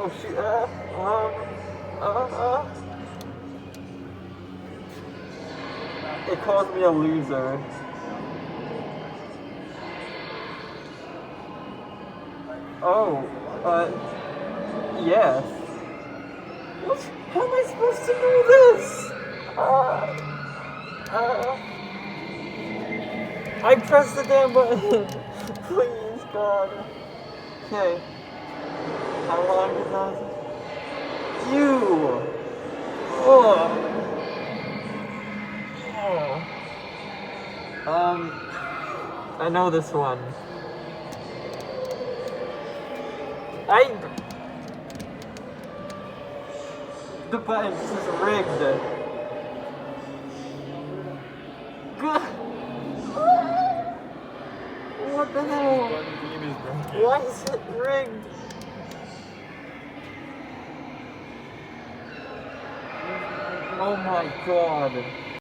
Oh shit. It calls me a loser. Oh, yes. What? How am I supposed to know this? I pressed the damn button. Please, God. Okay. How long is that? You! Oh. I know this one. The button is rigged. What the hell? Why is it rigged? Oh my god.